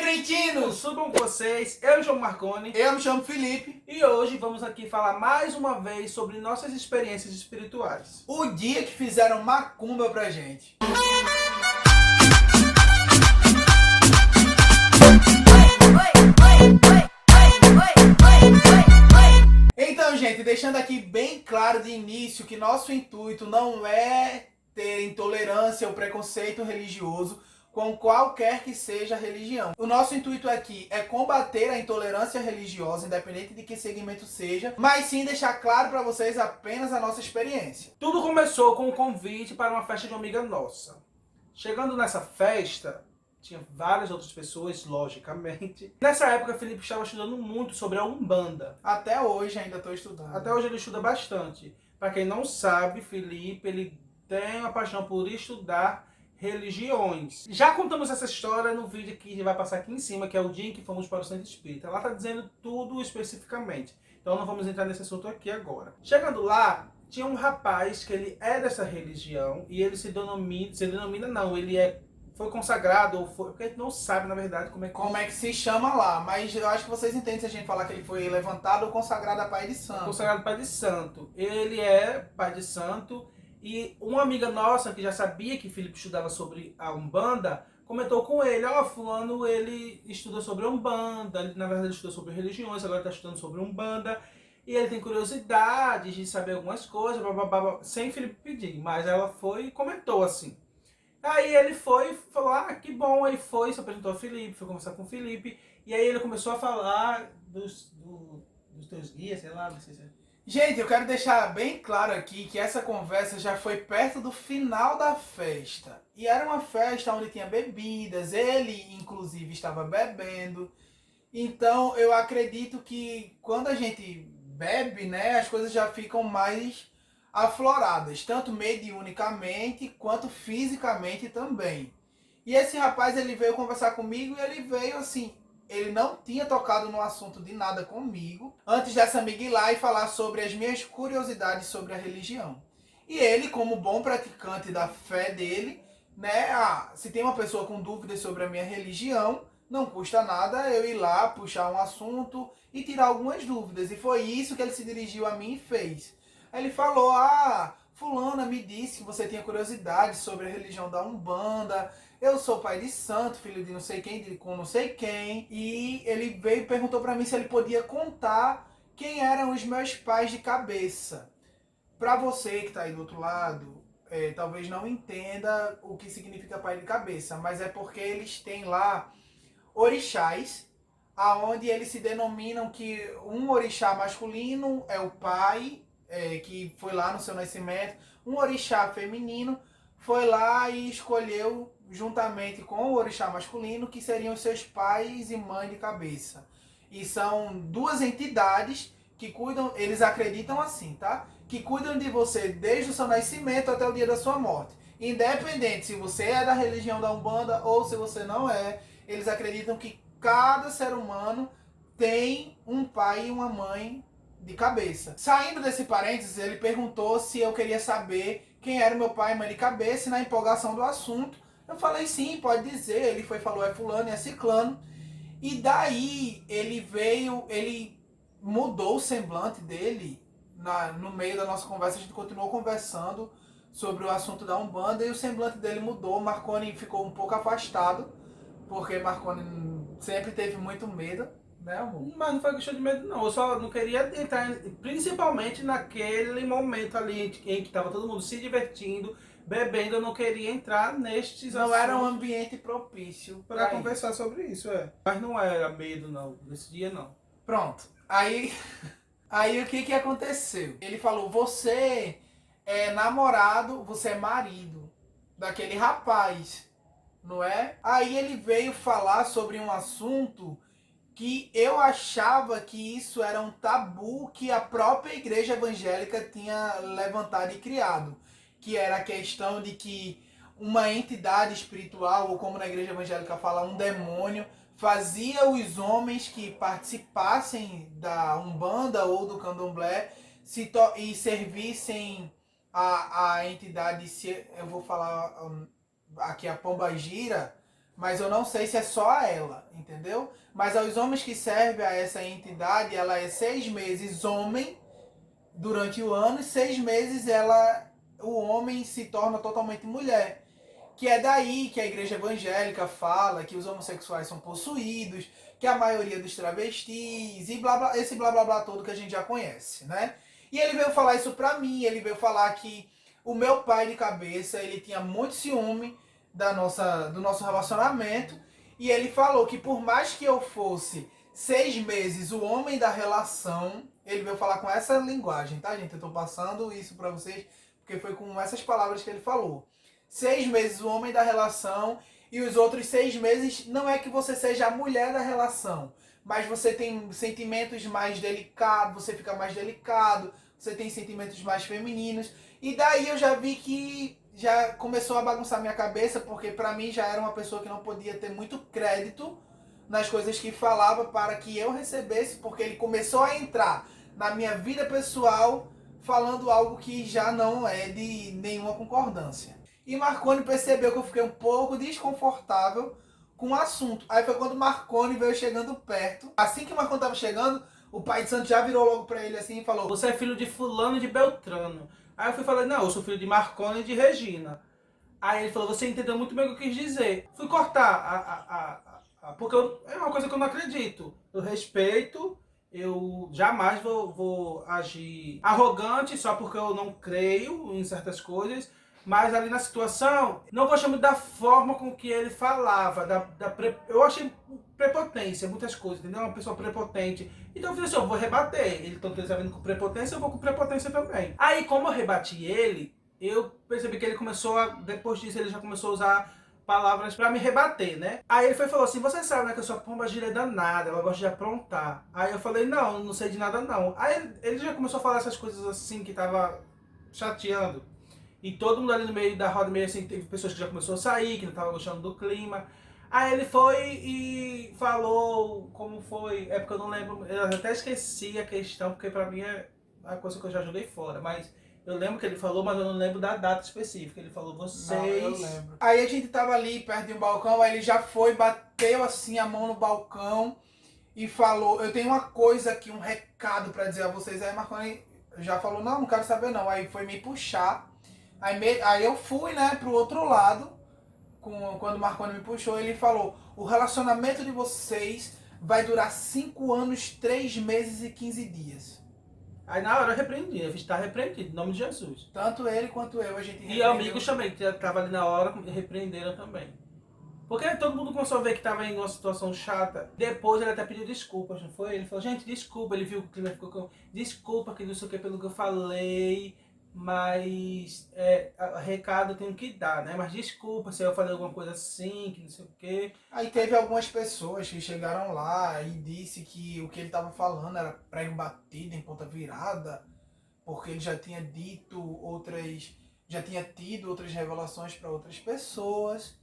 cretinos! Tudo bom com vocês? Eu me chamo Marconi. Eu me chamo Felipe. E hoje vamos aqui falar mais uma vez sobre nossas experiências espirituais. O dia que fizeram macumba pra gente. Então, gente, deixando aqui bem claro de início que nosso intuito não é ter intolerância ou preconceito religioso com qualquer que seja a religião. O nosso intuito aqui é combater a intolerância religiosa, independente de que segmento seja, mas sim deixar claro para vocês apenas a nossa experiência. Tudo começou com um convite para uma festa de uma amiga nossa. Chegando nessa festa, tinha várias outras pessoas, logicamente. Nessa época, Felipe estava estudando muito sobre a Umbanda. Até hoje ainda estou estudando. Até hoje ele estuda bastante. Para quem não sabe, Felipe, ele tem uma paixão por estudar religiões. Já contamos essa história no vídeo que vai passar aqui em cima, que é o dia em que fomos para o Centro Espírita. Lá está dizendo tudo especificamente. Então não vamos entrar nesse assunto aqui agora. Chegando lá, tinha um rapaz que ele é dessa religião e ele foi consagrado, ou foi, porque a gente não sabe, na verdade, como é que se chama lá, mas eu acho que vocês entendem se a gente falar que ele foi levantado ou consagrado a pai de santo. Consagrado pai de santo. Ele é pai de santo e uma amiga nossa, que já sabia que Felipe estudava sobre a Umbanda, comentou com ele, fulano, ele estuda sobre a Umbanda, ele, na verdade ele estuda sobre religiões, agora está estudando sobre Umbanda, e ele tem curiosidade de saber algumas coisas, blá, blá, blá, blá, sem Felipe pedir, mas ela foi e comentou assim. Aí ele foi, falou, que bom, aí foi, se apresentou a Felipe, foi conversar com o Felipe, e aí ele começou a falar dos teus guias, sei lá, não sei se... Gente, eu quero deixar bem claro aqui que essa conversa já foi perto do final da festa. E era uma festa onde tinha bebidas, ele inclusive estava bebendo. Então eu acredito que quando a gente bebe, né, as coisas já ficam mais afloradas, tanto mediunicamente quanto fisicamente também. E esse rapaz, ele veio conversar comigo e ele veio assim, ele não tinha tocado no assunto de nada comigo, antes dessa amiga ir lá e falar sobre as minhas curiosidades sobre a religião. E ele, como bom praticante da fé dele, né, se tem uma pessoa com dúvidas sobre a minha religião, não custa nada eu ir lá, puxar um assunto e tirar algumas dúvidas. E foi isso que ele se dirigiu a mim e fez. Aí ele falou, fulana me disse que você tinha curiosidade sobre a religião da Umbanda. Eu sou pai de santo, filho de não sei quem, com não sei quem. E ele veio e perguntou pra mim se ele podia contar quem eram os meus pais de cabeça. Pra você que tá aí do outro lado, talvez não entenda o que significa pai de cabeça. Mas é porque eles têm lá orixás, aonde eles se denominam que um orixá masculino é o pai, que foi lá no seu nascimento. Um orixá feminino foi lá e escolheu juntamente com o orixá masculino, que seriam seus pais e mãe de cabeça. E são duas entidades que cuidam, eles acreditam assim, tá? Que cuidam de você desde o seu nascimento até o dia da sua morte. Independente se você é da religião da Umbanda ou se você não é, eles acreditam que cada ser humano tem um pai e uma mãe de cabeça. Saindo desse parênteses, ele perguntou se eu queria saber quem era o meu pai e mãe de cabeça, e na empolgação do assunto, eu falei sim, pode dizer. Ele falou, é fulano e é ciclano. E daí ele mudou o semblante dele, no meio da nossa conversa, a gente continuou conversando sobre o assunto da Umbanda, e o semblante dele mudou. Marconi ficou um pouco afastado, porque Marconi sempre teve muito medo, né, amor? Mas não foi questão de medo, não. Eu só não queria entrar, principalmente naquele momento ali em que estava todo mundo se divertindo, bebendo. Eu não queria entrar nestes assuntos. Não era um ambiente propício para conversar sobre isso, Mas não era medo, não. Nesse dia, não. Pronto. Aí o que aconteceu? Ele falou, você é namorado, você é marido daquele rapaz, não é? Aí ele veio falar sobre um assunto que eu achava que isso era um tabu que a própria igreja evangélica tinha levantado e criado, que era a questão de que uma entidade espiritual, ou como na igreja evangélica fala, um demônio, fazia os homens que participassem da Umbanda ou do Candomblé e servissem a entidade, eu vou falar aqui a Pombagira, mas eu não sei se é só a ela, entendeu? entendeu? Mas aos homens que servem a essa entidade, ela é 6 meses homem durante o ano e 6 meses o homem se torna totalmente mulher. Que é daí que a igreja evangélica fala que os homossexuais são possuídos, que a maioria dos travestis e blá, blá, esse blá blá blá todo que a gente já conhece, né? E ele veio falar isso pra mim, ele veio falar que o meu pai de cabeça, ele tinha muito ciúme do nosso relacionamento, e ele falou que por mais que eu fosse 6 meses o homem da relação, ele veio falar com essa linguagem, tá, gente? Eu tô passando isso pra vocês, porque foi com essas palavras que ele falou. 6 meses o homem da relação e os outros 6 meses não é que você seja a mulher da relação, mas você tem sentimentos mais delicados, você fica mais delicado, você tem sentimentos mais femininos. E daí eu já vi que já começou a bagunçar minha cabeça, porque pra mim já era uma pessoa que não podia ter muito crédito nas coisas que falava para que eu recebesse, porque ele começou a entrar na minha vida pessoal falando algo que já não é de nenhuma concordância. E Marconi percebeu que eu fiquei um pouco desconfortável com o assunto. Aí foi quando Marconi veio chegando perto. Assim que Marconi estava chegando, o pai de santo já virou logo para ele assim e falou: Você é filho de fulano e de Beltrano. Aí eu fui falar, não, eu sou filho de Marconi e de Regina. Aí ele falou, você entendeu muito bem o que eu quis dizer. Fui cortar porque é uma coisa que eu não acredito. Eu respeito, eu jamais vou agir arrogante só porque eu não creio em certas coisas. Mas ali na situação, não gostei muito da forma com que ele falava. Eu achei prepotência, muitas coisas, entendeu? Uma pessoa prepotente. Então eu falei assim, eu vou rebater. Ele está vindo com prepotência, eu vou com prepotência também. Aí como eu rebati ele, eu percebi que ele depois disso ele já começou a usar palavras pra me rebater, né? Aí ele falou assim, você sabe, né, que eu sou pomba gira danada, ela gosta de aprontar. Aí eu falei, não sei de nada não. Aí ele já começou a falar essas coisas assim que tava chateando. E todo mundo ali no meio da roda, meio assim, teve pessoas que já começou a sair, que não estavam gostando do clima. Aí ele foi e falou como foi, é porque eu não lembro, eu até esqueci a questão, porque pra mim é uma coisa que eu já joguei fora, mas eu lembro que ele falou, mas eu não lembro da data específica. Ele falou, vocês... Não, eu lembro. Aí a gente tava ali perto de um balcão, aí ele já foi, bateu assim a mão no balcão e falou, eu tenho uma coisa aqui, um recado pra dizer a vocês. Aí Marconi já falou, não quero saber não. Aí foi me puxar. Aí eu fui, né, pro outro lado, quando o Marconi me puxou, ele falou, o relacionamento de vocês vai durar 5 anos, 3 meses e 15 dias. Aí na hora eu repreendi, a gente está repreendido, em nome de Jesus. Tanto ele quanto eu, a gente repreendeu. E amigos também, que estavam ali na hora, repreenderam também. Porque todo mundo começou a ver que estava em uma situação chata. Depois ele até pediu desculpas, não foi? Ele falou, gente, desculpa. Ele viu que o clima ficou com... Desculpa, que não sei o que, pelo que eu falei. Mas recado eu tenho que dar, né? Mas desculpa se eu falei alguma coisa assim, que não sei o que. Aí teve algumas pessoas que chegaram lá e disse que o que ele estava falando era prego batido em ponta virada, porque ele já tinha tido outras revelações para outras pessoas.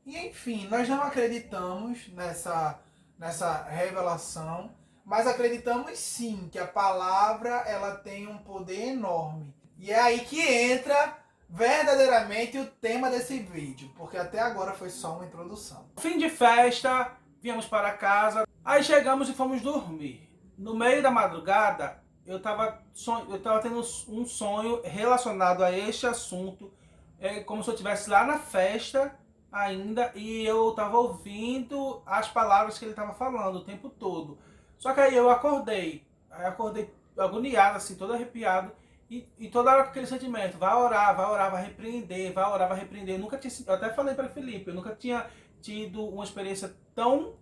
E enfim, nós não acreditamos nessa revelação, mas acreditamos sim que a palavra ela tem um poder enorme. E é aí que entra verdadeiramente o tema desse vídeo, porque até agora foi só uma introdução. Fim de festa, viemos para casa, aí chegamos e fomos dormir. No meio da madrugada, eu tava tendo um sonho relacionado a este assunto, como se eu estivesse lá na festa ainda, e eu tava ouvindo as palavras que ele tava falando o tempo todo. Só que aí eu acordei agoniado, assim, todo arrepiado, e toda hora com aquele sentimento, vai orar, vai repreender, vai orar, vai repreender. Eu até falei para Felipe, eu nunca tinha tido uma experiência tão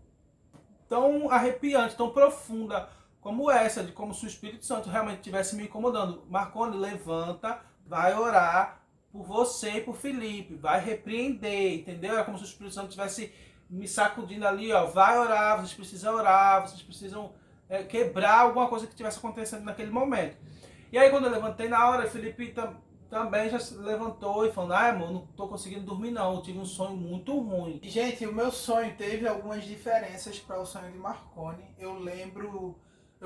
arrepiante, tão profunda como essa, de como se o Espírito Santo realmente estivesse me incomodando. Marconi, levanta, vai orar por você e por Felipe, vai repreender, entendeu? É como se o Espírito Santo estivesse me sacudindo ali, ó, vai orar, vocês precisam quebrar alguma coisa que estivesse acontecendo naquele momento. E aí quando eu levantei na hora, Felipe também já se levantou e falou, amor, não tô conseguindo dormir não, eu tive um sonho muito ruim. Gente, o meu sonho teve algumas diferenças para o sonho de Marconi. Eu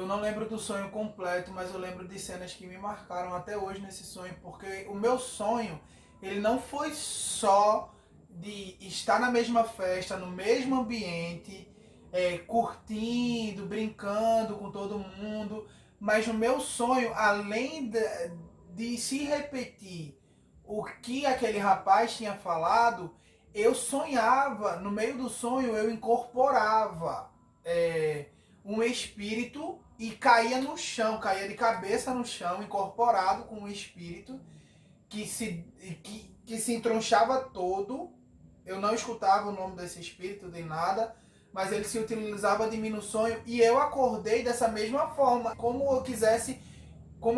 não lembro do sonho completo, mas eu lembro de cenas que me marcaram até hoje nesse sonho, porque o meu sonho, ele não foi só de estar na mesma festa, no mesmo ambiente, curtindo, brincando com todo mundo. Mas o meu sonho, além de se repetir o que aquele rapaz tinha falado, eu sonhava, no meio do sonho eu incorporava um espírito e caía no chão, caía de cabeça no chão, incorporado com um espírito que se entronchava todo. Eu não escutava o nome desse espírito nem nada, mas ele se utilizava de mim no sonho e eu acordei dessa mesma forma, como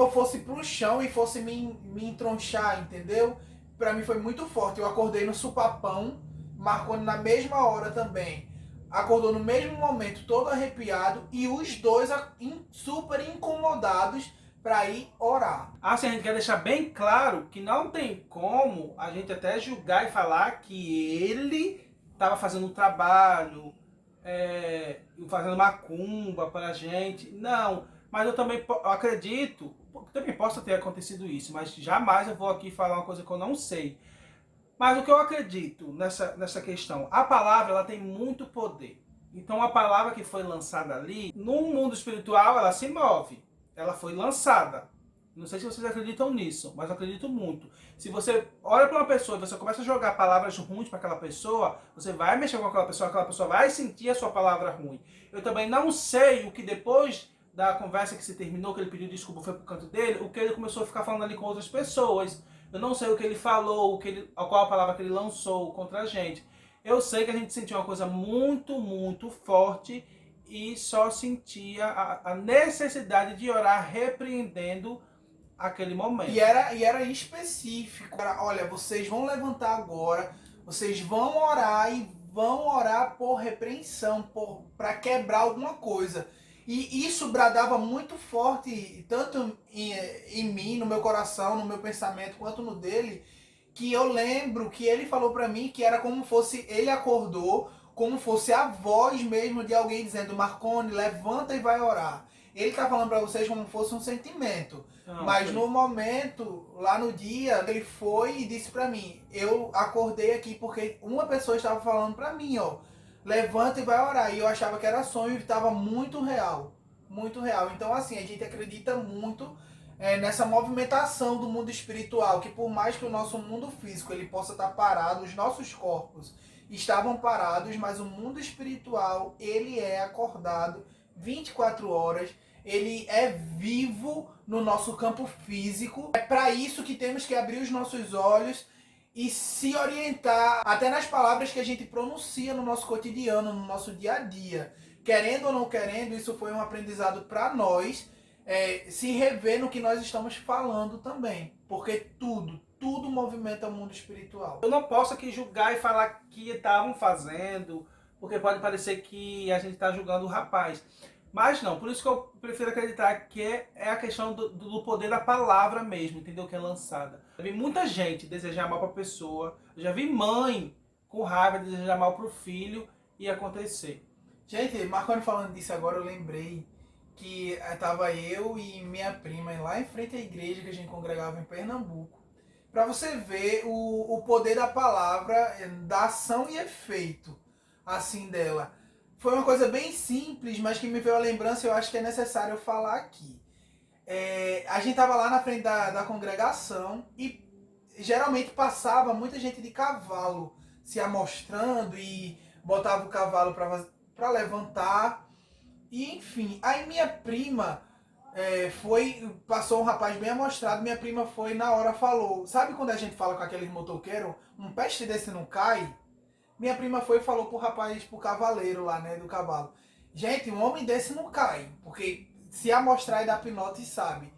eu fosse pro chão e fosse me entronchar, entendeu? Pra mim foi muito forte. Eu acordei no Supapão, Marconi na mesma hora também. Acordou no mesmo momento, todo arrepiado, e os dois super incomodados para ir orar. Assim, a gente quer deixar bem claro que não tem como a gente até julgar e falar que ele estava fazendo um trabalho, fazendo macumba pra gente. Não, mas eu também acredito, também possa ter acontecido isso, mas jamais eu vou aqui falar uma coisa que eu não sei. Mas o que eu acredito nessa questão, a palavra ela tem muito poder. Então a palavra que foi lançada ali, no mundo espiritual ela se move. Ela foi lançada. Não sei se vocês acreditam nisso, mas eu acredito muito. Se você olha para uma pessoa e você começa a jogar palavras ruins para aquela pessoa, você vai mexer com aquela pessoa vai sentir a sua palavra ruim. Eu também não sei o que depois da conversa que se terminou, que ele pediu desculpa, foi pro canto dele, o que ele começou a ficar falando ali com outras pessoas. Eu não sei o que ele falou, qual a palavra que ele lançou contra a gente. Eu sei que a gente sentiu uma coisa muito, muito forte e só sentia a necessidade de orar repreendendo aquele momento. E era específico. Olha, vocês vão levantar agora, vocês vão orar e vão orar por repreensão, para quebrar alguma coisa. E isso bradava muito forte, tanto em mim, no meu coração, no meu pensamento, quanto no dele, que eu lembro que ele falou para mim que era como fosse, ele acordou, como fosse a voz mesmo de alguém dizendo: Marconi, levanta e vai orar. Ele tá falando para vocês como fosse um sentimento. Mas no momento, lá no dia, ele foi e disse para mim: eu acordei aqui porque uma pessoa estava falando para mim, ó, levanta e vai orar. E eu achava que era sonho e estava muito real. Muito real. Então, assim, a gente acredita muito nessa movimentação do mundo espiritual, que por mais que o nosso mundo físico ele possa estar parado, os nossos corpos estavam parados, mas o mundo espiritual, ele é acordado 24 horas, ele é vivo no nosso campo físico. É para isso que temos que abrir os nossos olhos e se orientar até nas palavras que a gente pronuncia no nosso cotidiano, no nosso dia a dia. Querendo ou não querendo, isso foi um aprendizado para nós, se rever no que nós estamos falando também. Porque tudo movimenta o mundo espiritual. Eu não posso aqui julgar e falar que estavam fazendo, porque pode parecer que a gente está julgando o rapaz. Mas não, por isso que eu prefiro acreditar que é a questão do poder da palavra mesmo, entendeu? Que é lançada. Eu vi muita gente desejar mal para a pessoa, eu já vi mãe com raiva desejar mal para o filho e acontecer. Gente, Marconi falando disso agora, eu lembrei que tava eu e minha prima lá em frente à igreja que a gente congregava em Pernambuco. Para você ver o poder da palavra, da ação e efeito assim dela. Foi uma coisa bem simples, mas que me veio a lembrança e eu acho que é necessário eu falar aqui. A gente tava lá na frente da congregação e geralmente passava muita gente de cavalo se amostrando e botava o cavalo para levantar. E enfim, aí minha prima passou um rapaz bem amostrado, minha prima foi na hora falou, sabe quando a gente fala com aqueles motoqueiros, um peste desse não cai? Minha prima foi e falou pro rapaz, pro cavaleiro lá, né, do cavalo: gente, um homem desse não cai, porque se amostrar e dar pinote, sabe.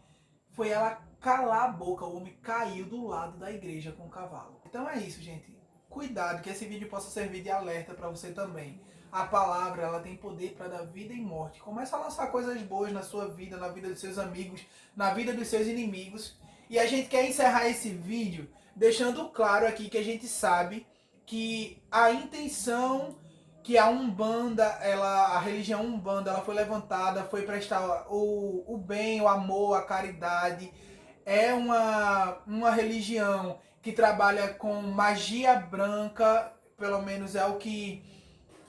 Foi ela calar a boca, o homem caiu do lado da igreja com o cavalo. Então é isso, gente. Cuidado, que esse vídeo possa servir de alerta para você também. A palavra, ela tem poder para dar vida e morte. Começa a lançar coisas boas na sua vida, na vida dos seus amigos, na vida dos seus inimigos. E a gente quer encerrar esse vídeo deixando claro aqui que a gente sabe que a intenção que a Umbanda, a religião Umbanda, ela foi levantada, foi prestar o bem, o amor, a caridade. É uma religião que trabalha com magia branca, pelo menos é o que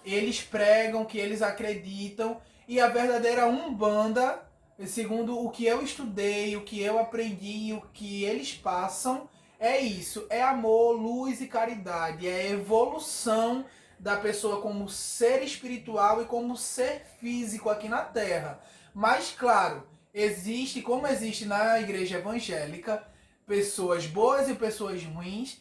eles pregam, que eles acreditam, e a verdadeira Umbanda, segundo o que eu estudei, o que eu aprendi, o que eles passam, é isso, é amor, luz e caridade, é a evolução da pessoa como ser espiritual e como ser físico aqui na Terra. Mas claro, existe, como existe na igreja evangélica, pessoas boas e pessoas ruins,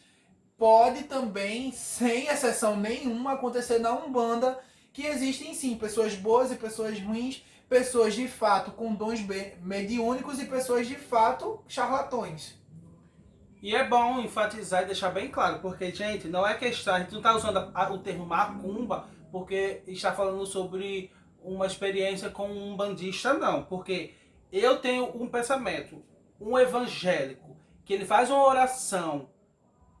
pode também, sem exceção nenhuma, acontecer na Umbanda, que existem sim pessoas boas e pessoas ruins, pessoas de fato com dons mediúnicos e pessoas de fato charlatões. E é bom enfatizar e deixar bem claro, porque, gente, não é questão, a gente não está usando o termo macumba porque está falando sobre uma experiência com um bandista, não. Porque eu tenho um pensamento, um evangélico, que ele faz uma oração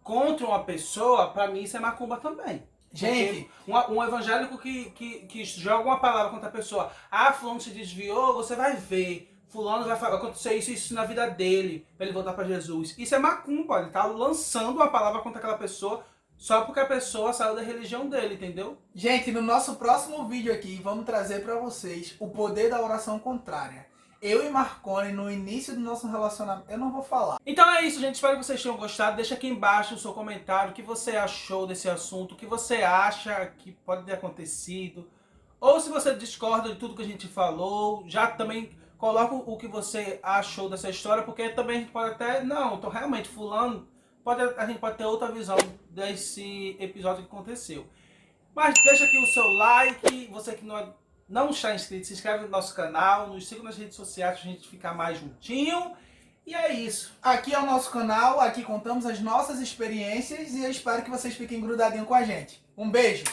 contra uma pessoa, para mim isso é macumba também. Gente, um evangélico que joga uma palavra contra a pessoa, ah, fulano se desviou, você vai ver. Fulano vai acontecer isso na vida dele, pra ele voltar pra Jesus. Isso é macumba, ele tá lançando uma palavra contra aquela pessoa só porque a pessoa saiu da religião dele, entendeu? gente, no nosso próximo vídeo aqui, vamos trazer pra vocês o poder da oração contrária. Eu e Marconi, no início do nosso relacionamento, eu não vou falar. Então é isso, gente. Espero que vocês tenham gostado. Deixa aqui embaixo o seu comentário, o que você achou desse assunto, o que você acha que pode ter acontecido. Ou se você discorda de tudo que a gente falou, já também coloca o que você achou dessa história, porque também a gente pode até... Não, então realmente, fulano, a gente pode ter outra visão desse episódio que aconteceu. Mas deixa aqui o seu like, você que não está inscrito, se inscreve no nosso canal, nos siga nas redes sociais pra gente ficar mais juntinho. E é isso. Aqui é o nosso canal, aqui contamos as nossas experiências e eu espero que vocês fiquem grudadinhos com a gente. Um beijo!